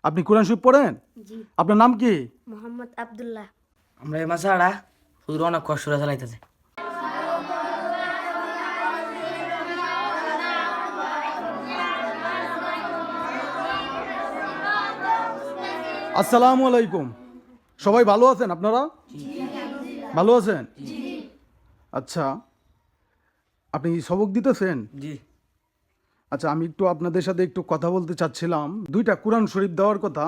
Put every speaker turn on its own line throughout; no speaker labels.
আপনি কোরআন শরীফ পড়েন?
জি।
আপনার নাম কি?
মোহাম্মদ আব্দুল্লাহ।
আমরা এই মাসে আড়া হুজুর অনেক কষ্ট করে চালাইতেছে।
আসসালামু আলাইকুম। সবাই ভালো আছেন? আপনারা ভালো আছেন? আচ্ছা, আপনি সবক দিতেছেন?
জি
আচ্ছা, আমি একটু আপনাদের সাথে একটু কথা বলতে চাচ্ছিলাম। দুইটা কোরআন শরীফ দেওয়ার কথা।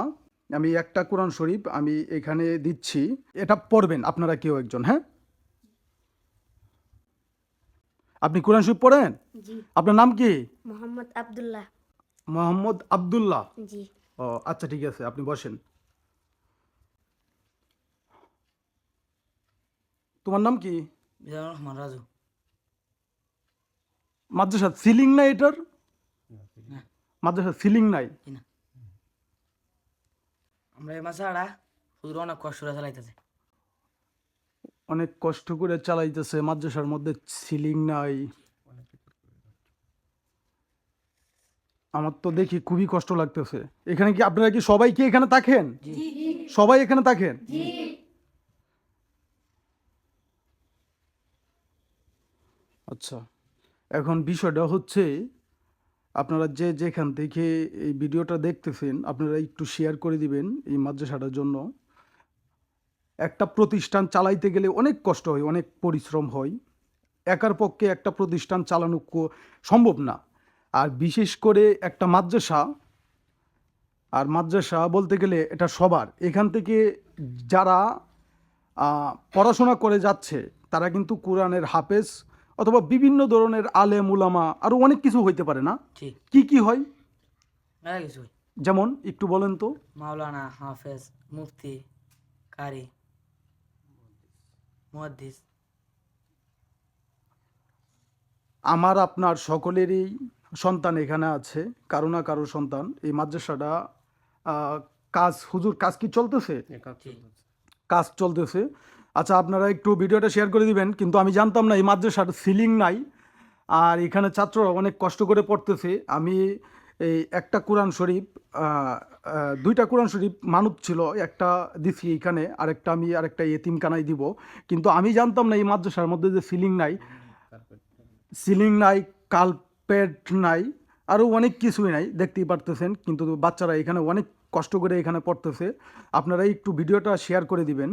আমি একটা কোরআন শরীফ আমি এখানে দিচ্ছি, এটা পড়বেন আপনারা কেউ একজন। হ্যাঁ, আপনি কোরআন শরীফ পড়েন?
জি।
আপনার নাম কি?
মোহাম্মদ আব্দুল্লাহ।
মোহাম্মদ আব্দুল্লাহ।
জি।
ও আচ্ছা, ঠিক আছে, আপনি বসেন। তোমার নাম কি?
মিজানুর রহমান রাজু।
মাদ্রাসা সিলিং নাই এটার?
না,
মাদ্রাসা সিলিং নাই?
জি না। আমরা এই মাসে আড়া হুজুর অনেক কষ্ট করে চালাইতেছে।
অনেক কষ্ট করে চালাইতেছে, মাদ্রাসার মধ্যে সিলিং নাই। আমার তো দেখি খুবই কষ্ট লাগতেছে। এখানে কি আপনারা কি সবাই কি এখানে থাকেন? সবাই এখানে থাকেন? আচ্ছা, এখন বিষয়টা হচ্ছে, আপনারা যে যেখান থেকে এই ভিডিওটা দেখতেছেন আপনারা একটু শেয়ার করে দিবেন এই মাদ্রাসাটার জন্য। একটা প্রতিষ্ঠান চালাইতে গেলে অনেক কষ্ট হয়, অনেক পরিশ্রম হয়। একার পক্ষে একটা প্রতিষ্ঠান চালানো সম্ভব না। আর বিশেষ করে একটা মাদ্রাসা, আর মাদ্রাসা বলতে গেলে এটা সবার। এখান থেকে যারা পড়াশোনা করে যাচ্ছে তারা কিন্তু কোরআনের হাফেজ অথবা বিভিন্ন ধরনের আলেম উলামা আরও অনেক কিছু হইতে পারে না?
ঠিক
কি কি হয়
মেলা কিছু
যেমন একটু বলেন তো?
মাওলানা, হাফেজ, মুফতি, কারি, মুহাদ্দিস।
আমার আপনার সকলেরই সন্তান এখানে আছে, কারো না কারো সন্তান। এই মাদ্রাসাটা কাজ, হুজুর কাজ কি চলতেছে? কাজ চলতেছে। আচ্ছা, আপনারা একটু ভিডিওটা শেয়ার করে দিবেন। কিন্তু আমি জানতাম না এই মাদ্রাসার সিলিং নাই, আর এখানে ছাত্ররা অনেক কষ্ট করে পড়তেছে। আমি এই একটা কোরআন শরীফ, দুইটা কোরআন শরীফ মানত ছিল, একটা দিছি এখানে, আরেকটা এতিমখানায় দিব। কিন্তু আমি জানতাম না এই মাদ্রাসার মধ্যে যে সিলিং নাই, কার্পেট নাই, আরও অনেক কিছুই নাই, দেখতেই পারতেছেন। কিন্তু বাচ্চারা এখানে অনেক কষ্ট করে এখানে পড়তেছে। আপনারা একটু ভিডিওটা শেয়ার করে দিবেন।